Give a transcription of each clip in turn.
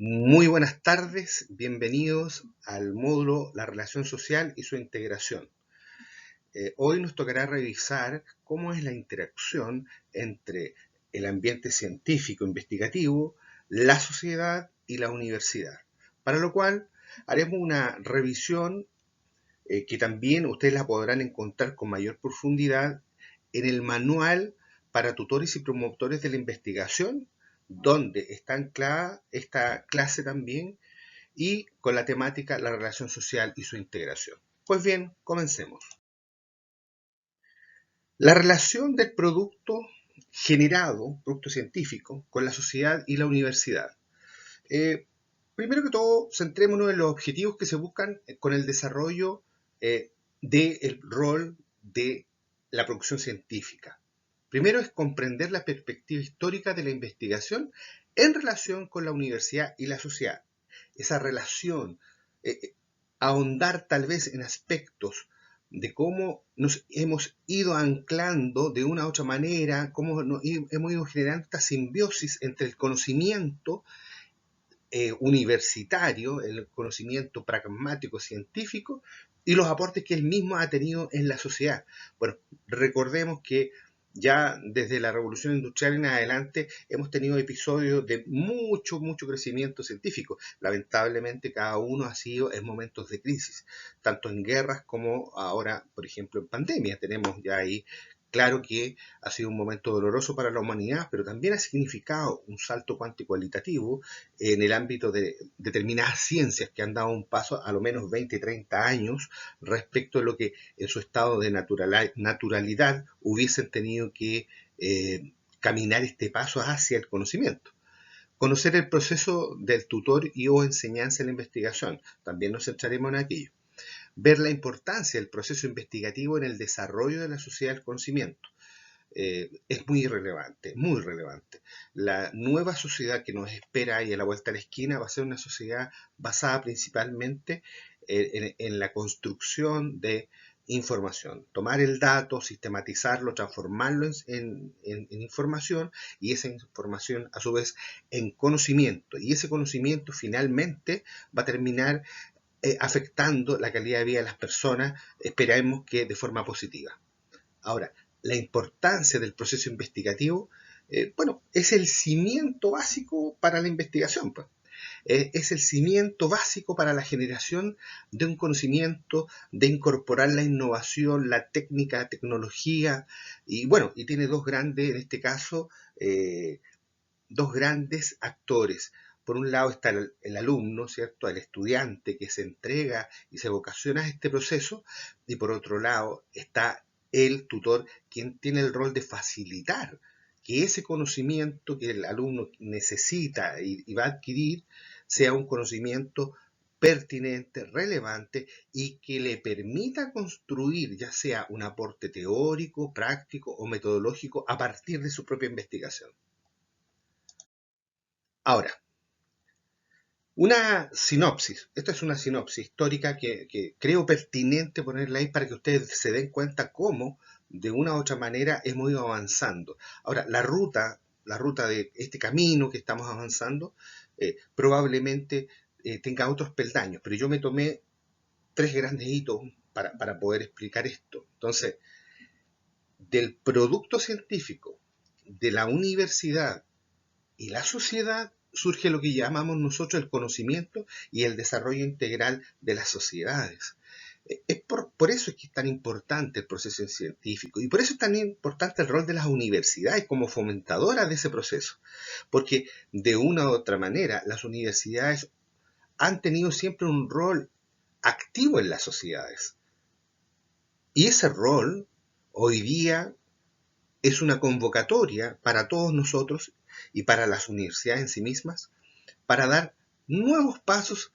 Muy buenas tardes, bienvenidos al módulo La relación social y su integración. Hoy nos tocará revisar cómo es la interacción entre el ambiente científico investigativo, la sociedad y la universidad. Para lo cual haremos una revisión que también ustedes la podrán encontrar con mayor profundidad en el manual para tutores y promotores de la investigación, donde está anclada esta clase también y con la temática la relación social y su integración. Pues bien, comencemos. La relación del producto generado, producto científico, con la sociedad y la universidad. Eh, Primero que todo, centrémonos en los objetivos que se buscan con el desarrollo del rol de la producción científica. Primero es comprender la perspectiva histórica de la investigación en relación con la universidad y la sociedad. Esa relación, eh, ahondar tal vez en aspectos de cómo nos hemos ido anclando de una u otra manera, cómo hemos ido generando esta simbiosis entre el conocimiento universitario, el conocimiento pragmático científico y los aportes que él mismo ha tenido en la sociedad. Bueno, recordemos que ya desde la revolución industrial en adelante hemos tenido episodios de mucho crecimiento científico. Lamentablemente cada uno ha sido en momentos de crisis, tanto en guerras como ahora, por ejemplo, en pandemia. Tenemos ya ahí claro que ha sido un momento doloroso para la humanidad, pero también ha significado un salto cualitativo en el ámbito de determinadas ciencias que han dado un paso a lo menos 20, 30 años respecto a lo que en su estado de naturalidad hubiesen tenido que caminar este paso hacia el conocimiento. Conocer el proceso del tutor y o enseñanza en la investigación. También nos centraremos en aquello. Ver la importancia del proceso investigativo en el desarrollo de la sociedad del conocimiento. Es muy relevante, muy relevante. La nueva sociedad que nos espera ahí a la vuelta de la esquina va a ser una sociedad basada principalmente en la construcción de información. Tomar el dato, sistematizarlo, transformarlo en información y esa información a su vez en conocimiento. Y ese conocimiento finalmente va a terminar afectando la calidad de vida de las personas, esperemos que de forma positiva. Ahora, la importancia del proceso investigativo, bueno, es el cimiento básico para la investigación, pues. Es el cimiento básico para la generación de un conocimiento, de incorporar la innovación, la técnica, la tecnología, y bueno, y tiene dos grandes, en este caso, dos grandes actores. Por un lado está el alumno, ¿cierto? El estudiante que se entrega y se vocasiona a este proceso, y por otro lado está el tutor, quien tiene el rol de facilitar que ese conocimiento que el alumno necesita y va a adquirir sea un conocimiento pertinente, relevante y que le permita construir ya sea un aporte teórico, práctico o metodológico a partir de su propia investigación. Ahora, una sinopsis. Esta es una sinopsis histórica que creo pertinente ponerla ahí para que ustedes se den cuenta cómo, de una u otra manera, hemos ido avanzando. Ahora, la ruta de este camino que estamos avanzando, probablemente tenga otros peldaños, pero yo me tomé tres grandes hitos para poder explicar esto. Entonces, del producto científico, de la universidad y la sociedad surge lo que llamamos nosotros el conocimiento y el desarrollo integral de las sociedades. Por eso es que es tan importante el proceso científico y por eso es tan importante el rol de las universidades como fomentadoras de ese proceso, porque de una u otra manera las universidades han tenido siempre un rol activo en las sociedades y ese rol hoy día es una convocatoria para todos nosotros y para las universidades en sí mismas para dar nuevos pasos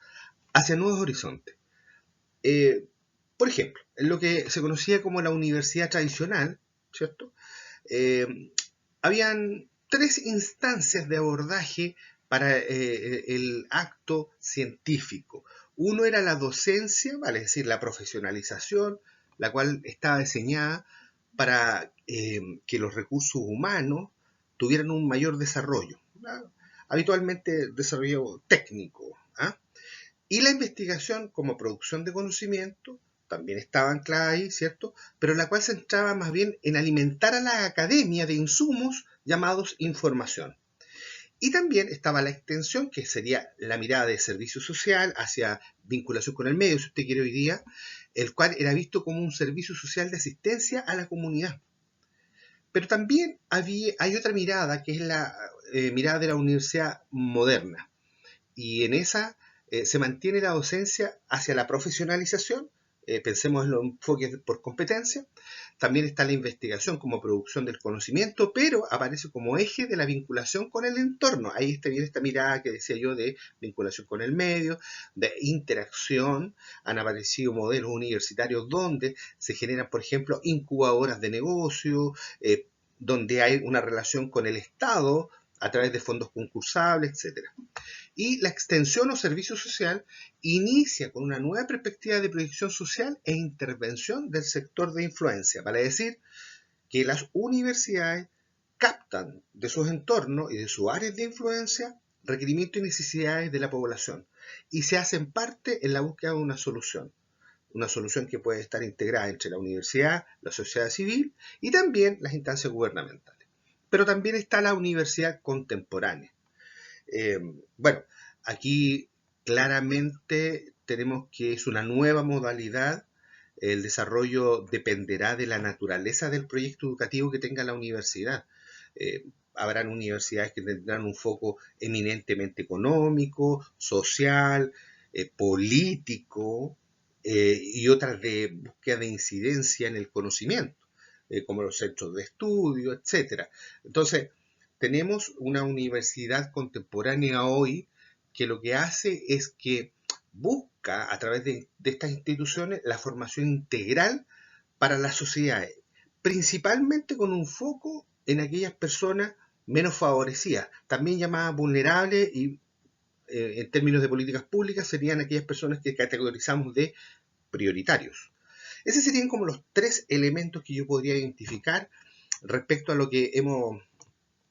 hacia nuevos horizontes. Eh, por ejemplo, en lo que se conocía como la universidad tradicional, ¿cierto? Habían tres instancias de abordaje para el acto científico. Uno era la docencia, vale, es decir, la profesionalización, la cual estaba diseñada para que los recursos humanos tuvieran un mayor desarrollo, ¿no? habitualmente desarrollo técnico. ¿Ah? Y la investigación como producción de conocimiento también estaba anclada ahí, ¿cierto? Pero la cual se centraba más bien en alimentar a la academia de insumos llamados información. Y también estaba la extensión, que sería la mirada de servicio social hacia vinculación con el medio, si usted quiere hoy día, el cual era visto como un servicio social de asistencia a la comunidad. Pero también hay otra mirada, que es la mirada de la universidad moderna. Y en esa se mantiene la docencia hacia la profesionalización, pensemos en los enfoques por competencia. También está la investigación como producción del conocimiento, pero aparece como eje de la vinculación con el entorno. Ahí viene esta mirada que decía yo de vinculación con el medio, de interacción. Han aparecido modelos universitarios donde se generan, por ejemplo, incubadoras de negocio, donde hay una relación con el Estado a través de fondos concursables, etcétera. Y la extensión o servicio social inicia con una nueva perspectiva de proyección social e intervención del sector de influencia, para decir que las universidades captan de sus entornos y de sus áreas de influencia requerimientos y necesidades de la población y se hacen parte en la búsqueda de una solución que puede estar integrada entre la universidad, la sociedad civil y también las instancias gubernamentales. Pero también está la universidad contemporánea. Eh, bueno, aquí claramente tenemos que es una nueva modalidad. El desarrollo dependerá de la naturaleza del proyecto educativo que tenga la universidad. Habrán universidades que tendrán un foco eminentemente económico, social, político, y otras de búsqueda de incidencia en el conocimiento, como los centros de estudio, etcétera. Entonces, tenemos una universidad contemporánea hoy que lo que hace es que busca a través de estas instituciones la formación integral para las sociedades, principalmente con un foco en aquellas personas menos favorecidas, también llamadas vulnerables y en términos de políticas públicas serían aquellas personas que categorizamos de prioritarios. Esos serían como los tres elementos que yo podría identificar respecto a lo que hemos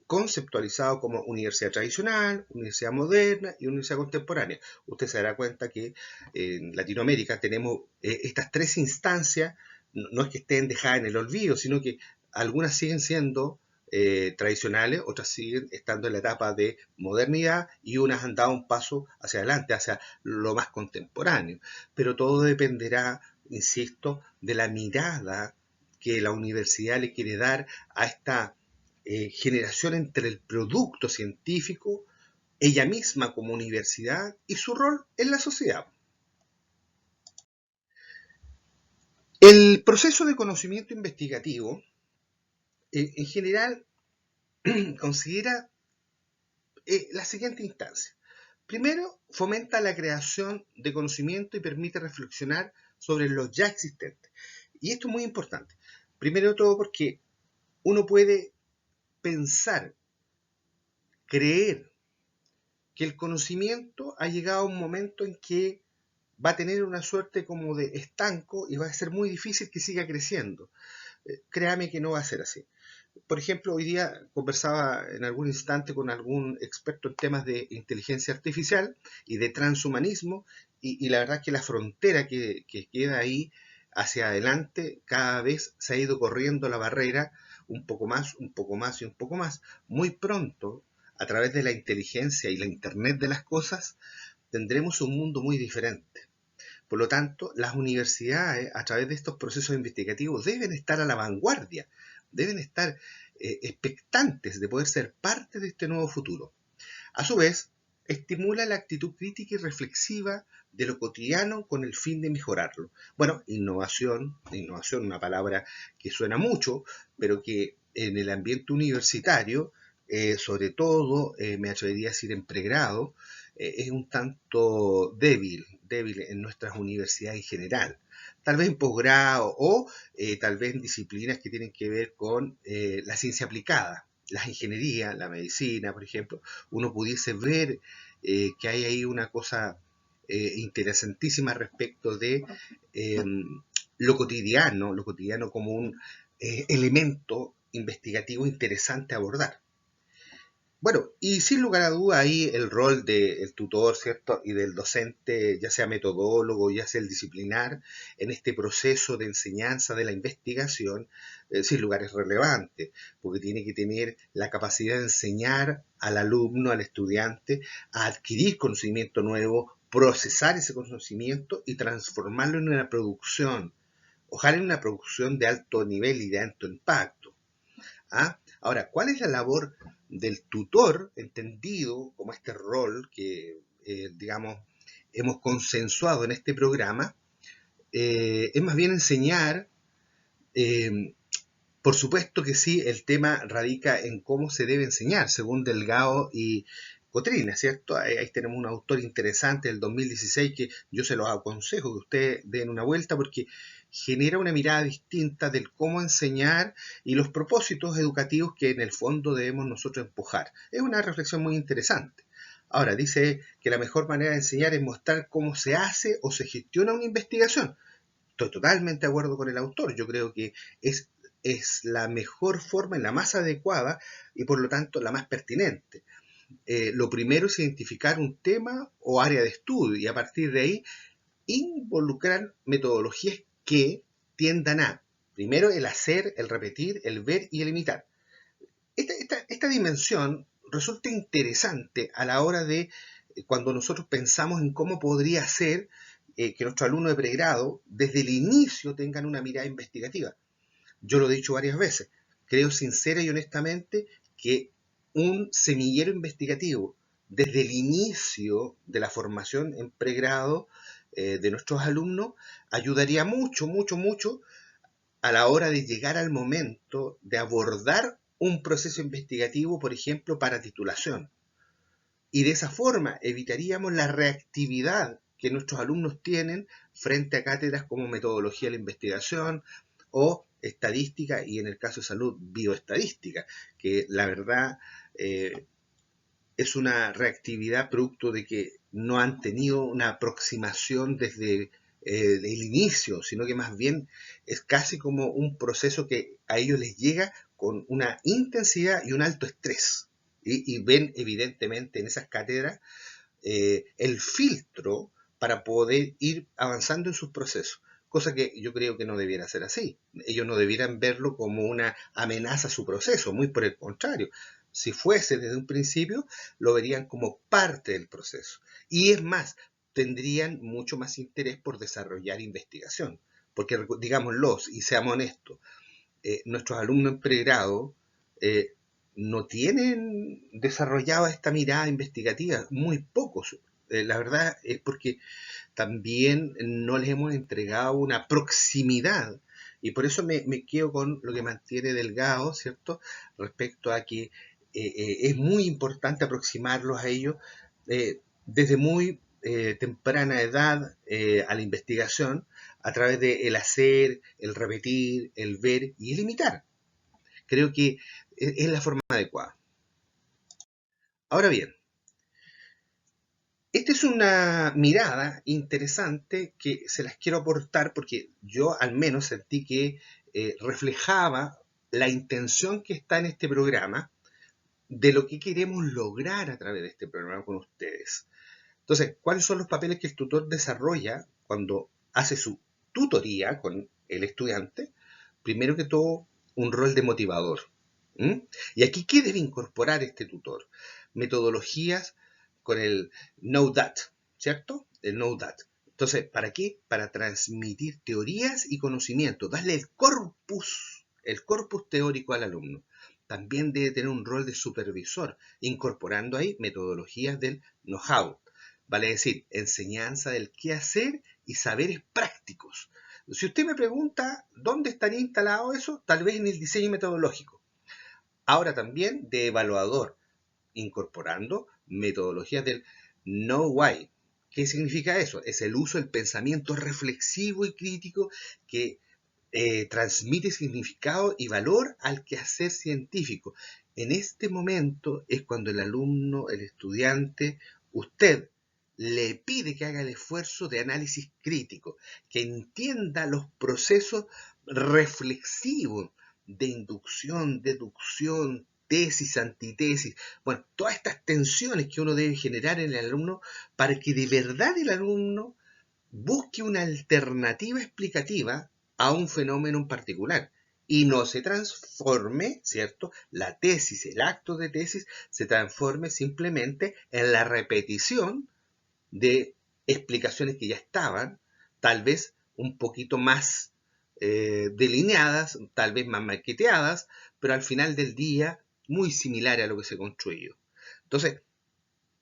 conceptualizado como universidad tradicional, universidad moderna y universidad contemporánea. Usted se dará cuenta que en Latinoamérica tenemos estas tres instancias, no es que estén dejadas en el olvido, sino que algunas siguen siendo tradicionales, otras siguen estando en la etapa de modernidad y unas han dado un paso hacia adelante, hacia lo más contemporáneo. Pero todo dependerá, insisto, de la mirada que la universidad le quiere dar a esta generación entre el producto científico, ella misma como universidad y su rol en la sociedad. El proceso de conocimiento investigativo, en general, considera la siguiente instancia. Primero, fomenta la creación de conocimiento y permite reflexionar sobre los ya existentes. Y esto es muy importante. Primero de todo porque uno puede pensar, creer que el conocimiento ha llegado a un momento en que va a tener una suerte como de estanco y va a ser muy difícil que siga creciendo. Créame que no va a ser así. Por ejemplo, hoy día conversaba en algún instante con algún experto en temas de inteligencia artificial y de transhumanismo, y la verdad es que la frontera que queda ahí hacia adelante cada vez se ha ido corriendo la barrera un poco más, un poco más y un poco más. Muy pronto, a través de la inteligencia y la Internet de las cosas, tendremos un mundo muy diferente. Por lo tanto, las universidades, a través de estos procesos investigativos, deben estar a la vanguardia, deben estar expectantes de poder ser parte de este nuevo futuro. A su vez, estimula la actitud crítica y reflexiva de lo cotidiano con el fin de mejorarlo. Bueno, innovación, una palabra que suena mucho, pero que en el ambiente universitario, sobre todo, me atrevería a decir en pregrado, es un tanto débil en nuestras universidades en general. Tal vez en posgrado o tal vez en disciplinas que tienen que ver con la ciencia aplicada, las ingenierías, la medicina, por ejemplo, uno pudiese ver que hay ahí una cosa interesantísima respecto de eh, lo cotidiano como un elemento investigativo interesante a abordar. Bueno, y sin lugar a duda ahí el rol del tutor, ¿cierto? Y del docente, ya sea metodólogo, ya sea el disciplinar, en este proceso de enseñanza de la investigación, sin lugar es relevante, porque tiene que tener la capacidad de enseñar al alumno, al estudiante, a adquirir conocimiento nuevo, procesar ese conocimiento y transformarlo en una producción, ojalá en una producción de alto nivel y de alto impacto. ¿Ah? Ahora, ¿cuál es la labor del tutor, entendido como este rol que, digamos, hemos consensuado en este programa? Es más bien enseñar, eh, por supuesto que sí, el tema radica en cómo se debe enseñar, según Delgado y Cotrina, ¿cierto? Ahí tenemos un autor interesante del 2016 que yo se los aconsejo que ustedes den una vuelta porque genera una mirada distinta del cómo enseñar y los propósitos educativos que en el fondo debemos nosotros empujar. Es una reflexión muy interesante. Ahora, dice que la mejor manera de enseñar es mostrar cómo se hace o se gestiona una investigación. Estoy totalmente de acuerdo con el autor. Yo creo que es la mejor forma, la más adecuada y por lo tanto la más pertinente. Lo primero es identificar un tema o área de estudio y a partir de ahí involucrar metodologías que tiendan a, primero, el hacer, el repetir, el ver y el imitar. Esta dimensión resulta interesante a la hora de cuando nosotros pensamos en cómo podría ser que nuestros alumnos de pregrado desde el inicio tengan una mirada investigativa. Yo lo he dicho varias veces, creo sincera y honestamente que un semillero investigativo desde el inicio de la formación en pregrado de nuestros alumnos ayudaría mucho, mucho, mucho a la hora de llegar al momento de abordar un proceso investigativo, por ejemplo, para titulación. Y de esa forma evitaríamos la reactividad que nuestros alumnos tienen frente a cátedras como metodología de la investigación o estadística y en el caso de salud bioestadística, que la verdad es una reactividad producto de que no han tenido una aproximación desde el inicio, sino que más bien es casi como un proceso que a ellos les llega con una intensidad y un alto estrés. Y ven evidentemente en esas cátedras el filtro para poder ir avanzando en sus procesos, cosa que yo creo que no debiera ser así. Ellos no debieran verlo como una amenaza a su proceso, muy por el contrario. Si fuese desde un principio, lo verían como parte del proceso. Y es más, tendrían mucho más interés por desarrollar investigación. Porque, digámoslo, y seamos honestos, nuestros alumnos en pregrado eh, no tienen desarrollada esta mirada investigativa, muy pocos. La verdad es porque también no les hemos entregado una proximidad y por eso me quedo con lo que mantiene Delgado, ¿cierto? Respecto a que es muy importante aproximarlos a ellos desde muy temprana edad a la investigación a través de el hacer, el repetir, el ver y el imitar. Creo que es la forma adecuada. Ahora bien, esta es una mirada interesante que se las quiero aportar porque yo al menos sentí que reflejaba la intención que está en este programa de lo que queremos lograr a través de este programa con ustedes. Entonces, ¿cuáles son los papeles que el tutor desarrolla cuando hace su tutoría con el estudiante? Primero que todo, un rol de motivador. ¿Mm? Y aquí, ¿qué debe incorporar este tutor? Metodologías con el Know That, ¿cierto? El Know That. Entonces, ¿para qué? Para transmitir teorías y conocimientos, darle el corpus teórico al alumno. También debe tener un rol de supervisor, incorporando ahí metodologías del know-how, vale decir, enseñanza del qué hacer y saberes prácticos. Si usted me pregunta dónde estaría instalado eso, tal vez en el diseño metodológico. Ahora también de evaluador, incorporando metodologías del Know Why. ¿Qué significa eso? Es el uso del pensamiento reflexivo y crítico que transmite significado y valor al quehacer científico. En este momento es cuando el alumno, el estudiante, usted le pide que haga el esfuerzo de análisis crítico, que entienda los procesos reflexivos de inducción, deducción, tesis, antitesis, bueno, todas estas tensiones que uno debe generar en el alumno para que de verdad el alumno busque una alternativa explicativa a un fenómeno en particular y no se transforme, ¿cierto? La tesis, el acto de tesis, se transforme simplemente en la repetición de explicaciones que ya estaban, tal vez un poquito más delineadas, tal vez más maqueteadas, pero al final del día muy similar a lo que se construyó. Entonces,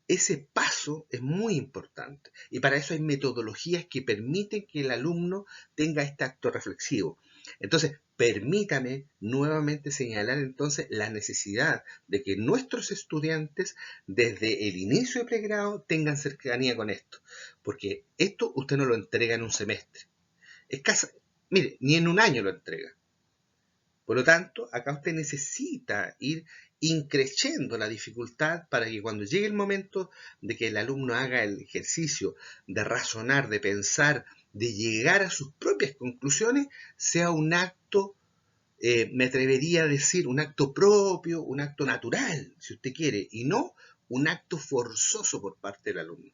ese paso es muy importante y para eso hay metodologías que permiten que el alumno tenga este acto reflexivo. Entonces, permítame nuevamente señalar entonces la necesidad de que nuestros estudiantes desde el inicio de pregrado tengan cercanía con esto, porque esto usted no lo entrega en un semestre. Es casi, mire, ni en un año lo entrega. Por lo tanto, acá usted necesita ir increciendo la dificultad para que cuando llegue el momento de que el alumno haga el ejercicio de razonar, de pensar, de llegar a sus propias conclusiones, sea un acto, me atrevería a decir, un acto propio, un acto natural, si usted quiere, y no un acto forzoso por parte del alumno.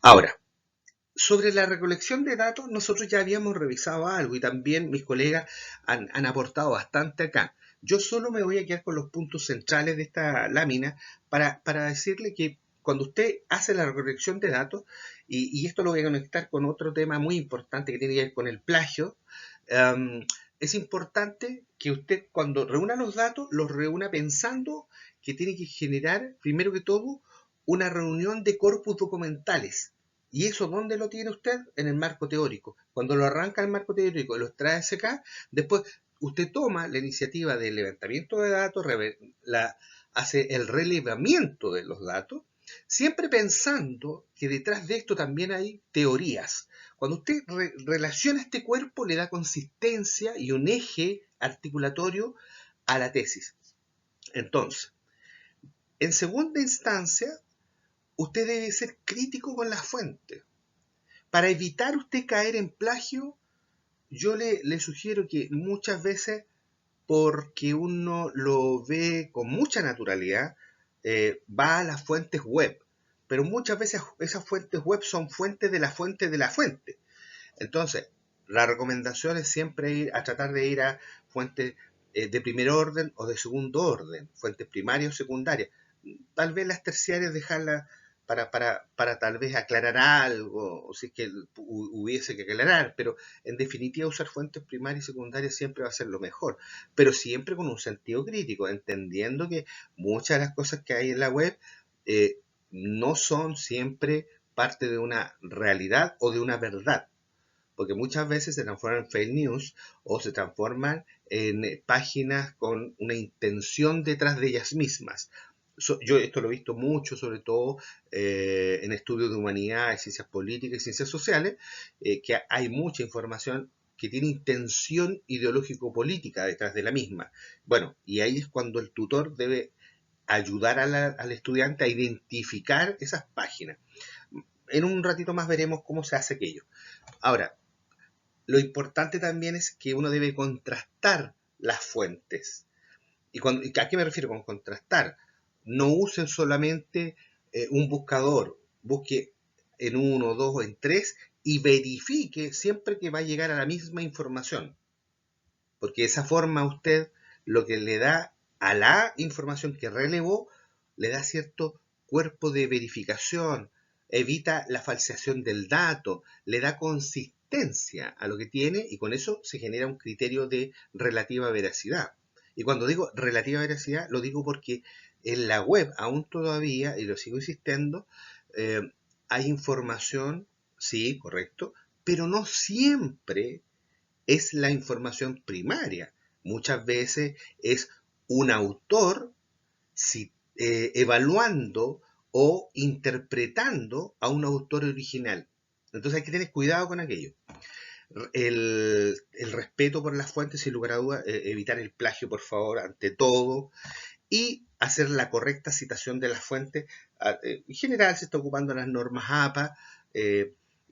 Ahora, sobre la recolección de datos, nosotros ya habíamos revisado algo y también mis colegas han aportado bastante acá. Yo solo me voy a quedar con los puntos centrales de esta lámina para decirle que cuando usted hace la recolección de datos, y esto lo voy a conectar con otro tema muy importante que tiene que ver con el plagio, es importante que usted cuando reúna los datos, los reúna pensando que tiene que generar, primero que todo, una reunión de corpus documentales. ¿Y eso dónde lo tiene usted? En el marco teórico. Cuando lo arranca el marco teórico y lo extrae acá, después usted toma la iniciativa del levantamiento de datos, hace el relevamiento de los datos, siempre pensando que detrás de esto también hay teorías. Cuando usted relaciona este cuerpo, le da consistencia y un eje articulatorio a la tesis. Entonces, en segunda instancia, usted debe ser crítico con las fuentes. Para evitar usted caer en plagio, yo le sugiero que muchas veces, porque uno lo ve con mucha naturalidad, va a las fuentes web. Pero muchas veces esas fuentes web son fuentes de la fuente de la fuente. Entonces, la recomendación es siempre ir a tratar de ir a fuentes de primer orden o de segundo orden, fuentes primarias o secundarias. Tal vez las terciarias dejarlas para tal vez aclarar algo, o si es que hubiese que aclarar, pero en definitiva usar fuentes primarias y secundarias siempre va a ser lo mejor, pero siempre con un sentido crítico, entendiendo que muchas de las cosas que hay en la web eh, no son siempre parte de una realidad o de una verdad, porque muchas veces se transforman en fake news o se transforman en páginas con una intención detrás de ellas mismas. Yo esto lo he visto mucho, sobre todo en estudios de humanidad, ciencias políticas y ciencias sociales, que hay mucha información que tiene intención ideológico-política detrás de la misma. Bueno, y ahí es cuando el tutor debe ayudar al estudiante a identificar esas páginas. En un ratito más veremos cómo se hace aquello. Ahora, lo importante también es que uno debe contrastar las fuentes. ¿Y a qué me refiero con contrastar? No usen solamente un buscador, busque en uno, dos o en tres y verifique siempre que va a llegar a la misma información. Porque de esa forma usted lo que le da a la información que relevó, le da cierto cuerpo de verificación, evita la falseación del dato, le da consistencia a lo que tiene y con eso se genera un criterio de relativa veracidad. Y cuando digo relativa veracidad, lo digo porque en la web aún todavía, y lo sigo insistiendo, eh, hay información, sí, correcto, pero no siempre es la información primaria. Muchas veces es un autor evaluando o interpretando a un autor original. Entonces hay que tener cuidado con aquello. El respeto por las fuentes, sin lugar a dudas, evitar el plagio, por favor, ante todo, y hacer la correcta citación de las fuentes. En general se está ocupando las normas APA,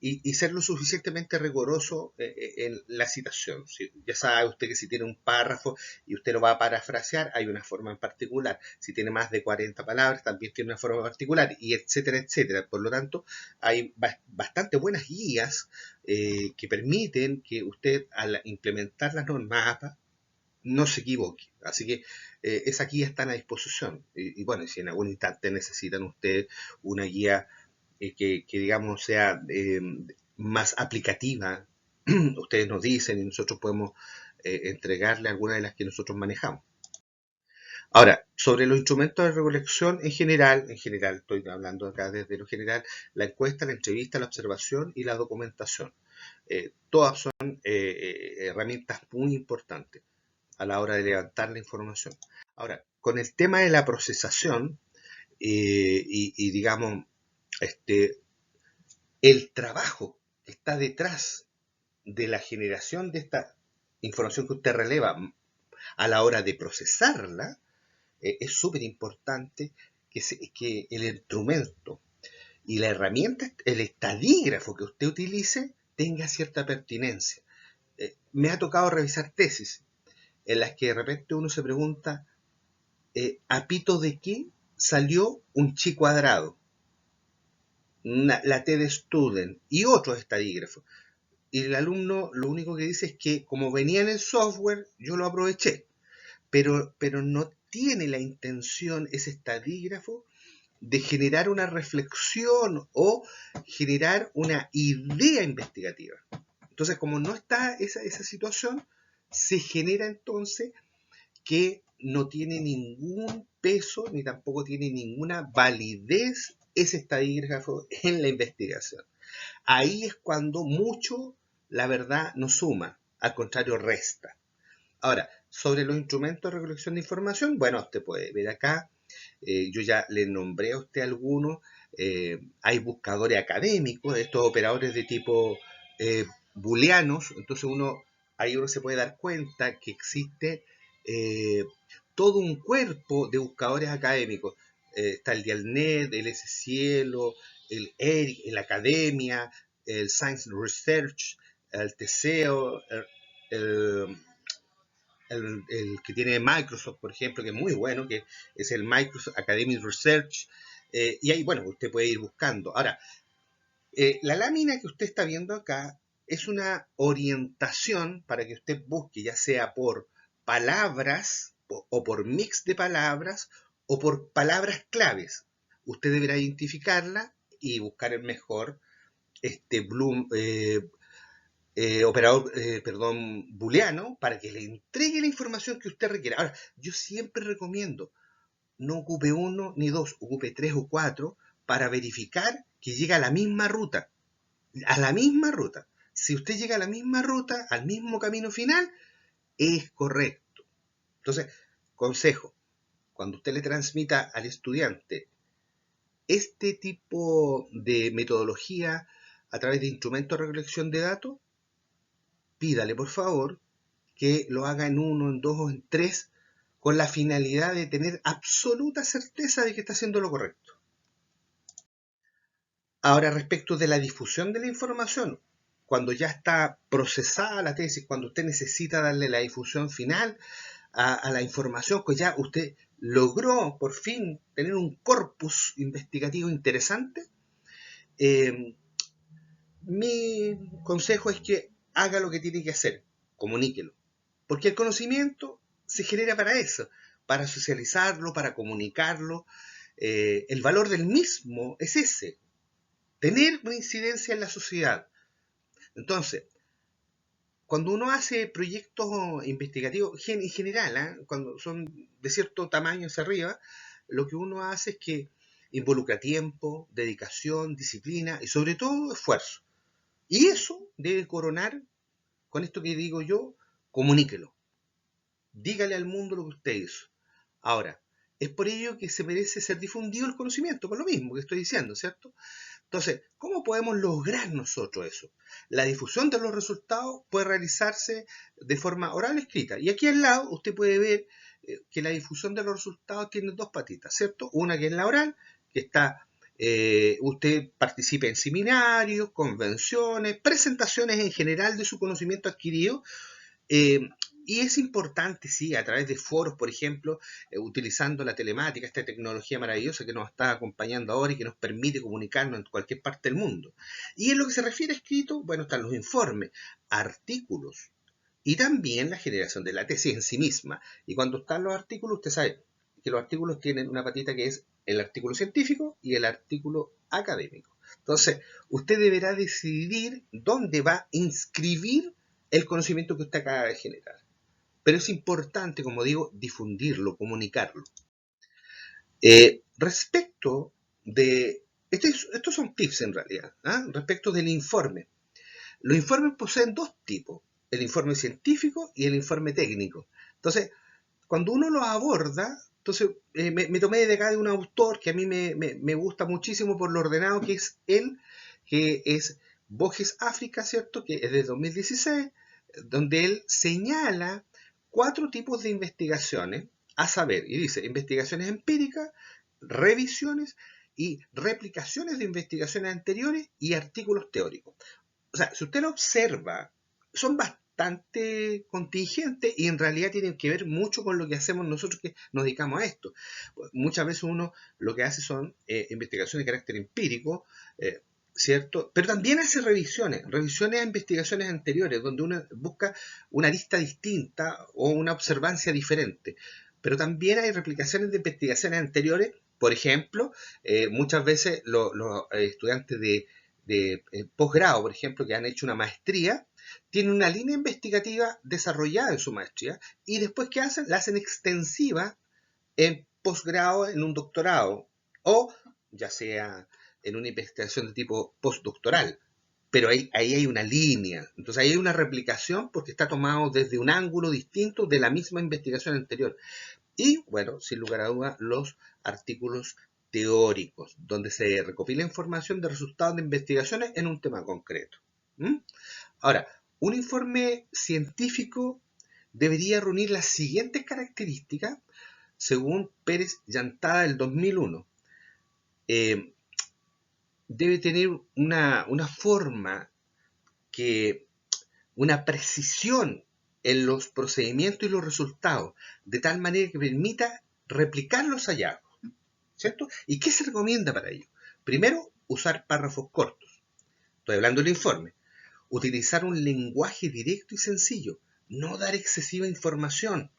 y ser lo suficientemente riguroso en la citación. Ya sabe usted que si tiene un párrafo y usted lo va a parafrasear, hay una forma en particular. Si tiene más de 40 palabras, también tiene una forma particular, y etcétera, etcétera. Por lo tanto, hay bastante buenas guías que permiten que usted, al implementar las normas APA, no se equivoque. Así que esas guías están a disposición. Bueno, si en algún instante necesitan ustedes una guía digamos sea más aplicativa, ustedes nos dicen y nosotros podemos entregarle alguna de las que nosotros manejamos. Ahora, sobre los instrumentos de recolección en general, estoy hablando acá desde lo general, la encuesta, la entrevista, la observación y la documentación. Todas son herramientas muy importantes a la hora de levantar la información. Ahora, con el tema de la procesación digamos, el trabajo que está detrás de la generación de esta información que usted releva a la hora de procesarla, es súper importante que el instrumento y la herramienta, el estadígrafo que usted utilice, tenga cierta pertinencia. Me ha tocado revisar tesis en las que de repente uno se pregunta, ¿a pito de qué salió un chi cuadrado? La T de student y otros estadígrafos. Y el alumno lo único que dice es que como venía en el software, yo lo aproveché. Pero no tiene la intención ese estadígrafo de generar una reflexión o generar una idea investigativa. Entonces, como no está esa situación, se genera entonces que no tiene ningún peso ni tampoco tiene ninguna validez ese estadígrafo en la investigación. Ahí es cuando mucho, la verdad, no suma, al contrario, resta. Ahora, sobre los instrumentos de recolección de información, bueno, usted puede ver acá, yo ya le nombré a usted algunos, hay buscadores académicos, estos operadores de tipo booleanos, entonces ahí uno se puede dar cuenta que existe eh, todo un cuerpo de buscadores académicos. Está el Dialnet, el S-Cielo, el ERIC, el Academia, el Science Research, el TESEO, el que tiene Microsoft, por ejemplo, que es muy bueno, que es el Microsoft Academic Research, y ahí, bueno, usted puede ir buscando. Ahora, la lámina que usted está viendo acá es una orientación para que usted busque, ya sea por palabras o por mix de palabras o por palabras claves. Usted deberá identificarla y buscar el mejor operador, booleano para que le entregue la información que usted requiera. Ahora, yo siempre recomiendo, no ocupe uno ni dos, ocupe tres o cuatro para verificar que llega a la misma ruta. A la misma ruta. Si usted llega a la misma ruta, al mismo camino final, es correcto. Entonces, consejo, cuando usted le transmita al estudiante este tipo de metodología a través de instrumentos de recolección de datos, pídale por favor que lo haga en uno, en dos o en tres, con la finalidad de tener absoluta certeza de que está haciendo lo correcto. Ahora, respecto de la difusión de la información, cuando ya está procesada la tesis, cuando usted necesita darle la difusión final a la información, pues ya usted logró por fin tener un corpus investigativo interesante, mi consejo es que haga lo que tiene que hacer, comuníquelo. Porque el conocimiento se genera para eso, para socializarlo, para comunicarlo. El valor del mismo es ese, tener una incidencia en la sociedad. Entonces, cuando uno hace proyectos investigativos, en general, cuando son de cierto tamaño hacia arriba, lo que uno hace es que involucra tiempo, dedicación, disciplina y sobre todo esfuerzo. Y eso debe coronar con esto que digo yo, comuníquelo. Dígale al mundo lo que usted hizo. Ahora, es por ello que se merece ser difundido el conocimiento, por lo mismo que estoy diciendo, ¿cierto? Entonces, ¿cómo podemos lograr nosotros eso? La difusión de los resultados puede realizarse de forma oral o escrita. Y aquí al lado usted puede ver que la difusión de los resultados tiene dos patitas, ¿cierto? Una que es la oral, que está usted participe en seminarios, convenciones, presentaciones en general de su conocimiento adquirido. Eh, y es importante, sí, a través de foros, por ejemplo, utilizando la telemática, esta tecnología maravillosa que nos está acompañando ahora y que nos permite comunicarnos en cualquier parte del mundo. Y en lo que se refiere a escrito, bueno, están los informes, artículos y también la generación de la tesis en sí misma. Y cuando están los artículos, usted sabe que los artículos tienen una patita que es el artículo científico y el artículo académico. Entonces, usted deberá decidir dónde va a inscribir el conocimiento que usted acaba de generar. Pero es importante, como digo, difundirlo, comunicarlo. Respecto de... Estos son tips en realidad, ¿eh? Respecto del informe. Los informes poseen dos tipos, el informe científico y el informe técnico. Entonces, cuando uno los aborda, entonces me tomé de acá de un autor que a mí me gusta muchísimo por lo ordenado que es él, que es Borges África, ¿cierto? Que es de 2016, donde él señala 4 tipos de investigaciones, a saber, y dice, investigaciones empíricas, revisiones y replicaciones de investigaciones anteriores y artículos teóricos. O sea, si usted lo observa, son bastante contingentes y en realidad tienen que ver mucho con lo que hacemos nosotros que nos dedicamos a esto. Muchas veces uno lo que hace son investigaciones de carácter empírico, ¿cierto? Pero también hace revisiones a investigaciones anteriores, donde uno busca una lista distinta o una observancia diferente. Pero también hay replicaciones de investigaciones anteriores. Por ejemplo, muchas veces los estudiantes de posgrado, por ejemplo, que han hecho una maestría, tienen una línea investigativa desarrollada en su maestría y después, ¿qué hacen? La hacen extensiva en posgrado, en un doctorado, o ya sea en una investigación de tipo postdoctoral. Pero ahí hay una línea, entonces ahí hay una replicación porque está tomado desde un ángulo distinto de la misma investigación anterior. Y, bueno, sin lugar a dudas, los artículos teóricos, donde se recopila información de resultados de investigaciones en un tema concreto. ¿Mm? Ahora, un informe científico debería reunir las siguientes características según Pérez Llantada del 2001. Eh, Debe tener una forma, que una precisión en los procedimientos y los resultados, de tal manera que permita replicar los hallazgos, ¿cierto? ¿Y qué se recomienda para ello? Primero, usar párrafos cortos. Estoy hablando del informe. Utilizar un lenguaje directo y sencillo. No dar excesiva información.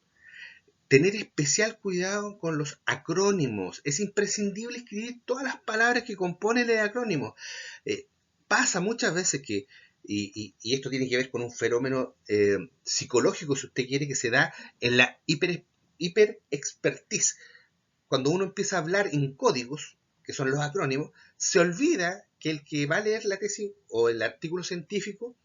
Tener especial cuidado con los acrónimos. Es imprescindible escribir todas las palabras que componen el acrónimo. Pasa muchas veces que, y esto tiene que ver con un fenómeno psicológico, si usted quiere, que se da en la hiper-expertise. Cuando uno empieza a hablar en códigos, que son los acrónimos, se olvida que el que va a leer la tesis o el artículo científico,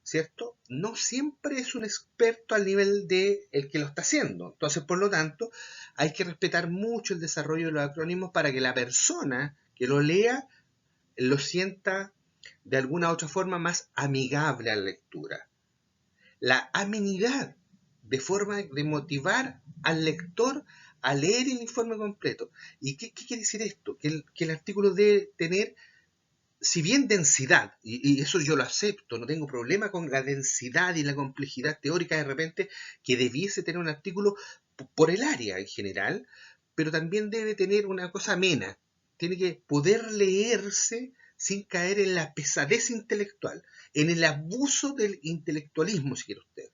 ¿cierto? No siempre es un experto al nivel de el que lo está haciendo. Entonces, por lo tanto, hay que respetar mucho el desarrollo de los acrónimos para que la persona que lo lea lo sienta de alguna u otra forma más amigable a la lectura. La amenidad, de forma de motivar al lector a leer el informe completo. ¿Y qué quiere decir esto? Que el artículo debe tener, si bien densidad, y eso yo lo acepto, no tengo problema con la densidad y la complejidad teórica de repente que debiese tener un artículo por el área en general, pero también debe tener una cosa amena, tiene que poder leerse sin caer en la pesadez intelectual, en el abuso del intelectualismo, si quiere usted.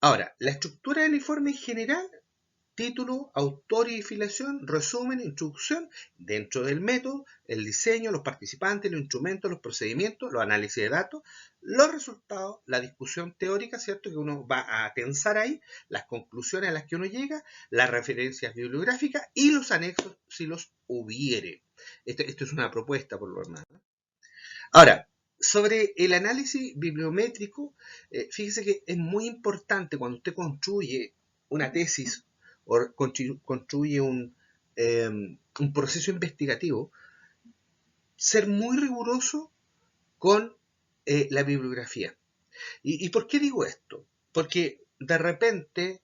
Ahora, la estructura del informe en general: título, autor y filiación, resumen, introducción, dentro del método, el diseño, los participantes, los instrumentos, los procedimientos, los análisis de datos, los resultados, la discusión teórica, ¿cierto? Que uno va a tensar ahí, las conclusiones a las que uno llega, las referencias bibliográficas y los anexos si los hubiere. Esto es una propuesta por lo demás. Ahora, sobre el análisis bibliométrico, fíjese que es muy importante cuando usted construye una tesis o construye un proceso investigativo, ser muy riguroso con la bibliografía. ¿Y por qué digo esto? Porque de repente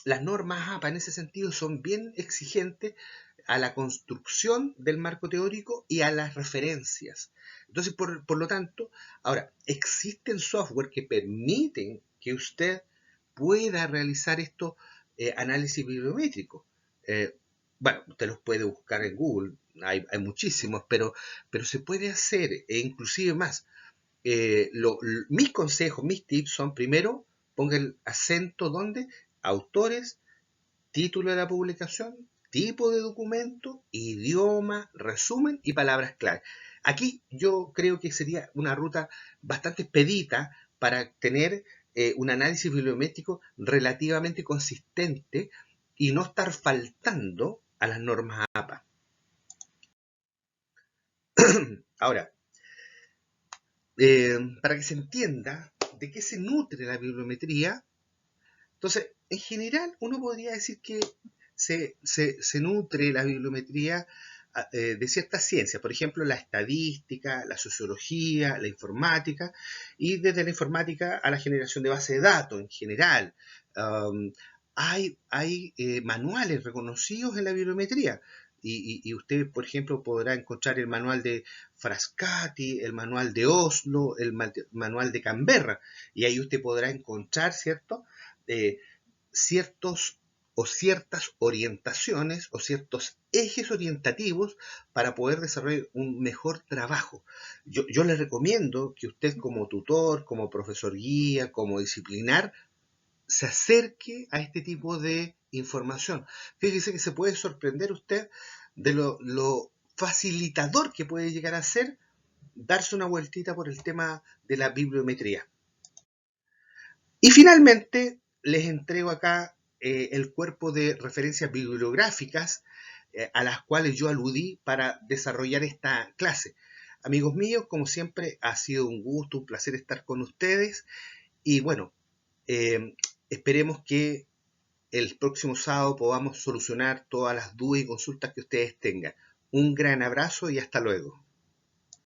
las normas APA en ese sentido son bien exigentes a la construcción del marco teórico y a las referencias. Entonces, por lo tanto, ahora, existen software que permiten que usted pueda realizar estos análisis bibliométricos. Eh, bueno, usted los puede buscar en Google, hay muchísimos, pero se puede hacer, e inclusive más. Mis consejos, mis tips son, primero, ponga el acento donde autores, título de la publicación, tipo de documento, idioma, resumen y palabras clave. Aquí yo creo que sería una ruta bastante expedita para tener un análisis bibliométrico relativamente consistente y no estar faltando a las normas APA. Ahora, para que se entienda de qué se nutre la bibliometría, entonces, en general, uno podría decir que se nutre la bibliometría de ciertas ciencias, por ejemplo, la estadística, la sociología, la informática, y desde la informática a la generación de bases de datos en general. Um, hay manuales reconocidos en la bibliometría. Y usted, por ejemplo, podrá encontrar el manual de Frascati, el manual de Oslo, el manual de Canberra, y ahí usted podrá encontrar, ¿cierto? eh, Ciertos o ciertas orientaciones o ciertos ejes orientativos para poder desarrollar un mejor trabajo. Yo le recomiendo que usted como tutor, como profesor guía, como disciplinar, se acerque a este tipo de información. Fíjese que se puede sorprender usted de lo facilitador que puede llegar a ser darse una vueltita por el tema de la bibliometría. Y finalmente les entrego acá el cuerpo de referencias bibliográficas a las cuales yo aludí para desarrollar esta clase. Amigos míos, como siempre, ha sido un gusto, un placer estar con ustedes y bueno, eh, esperemos que el próximo sábado podamos solucionar todas las dudas y consultas que ustedes tengan. Un gran abrazo y hasta luego.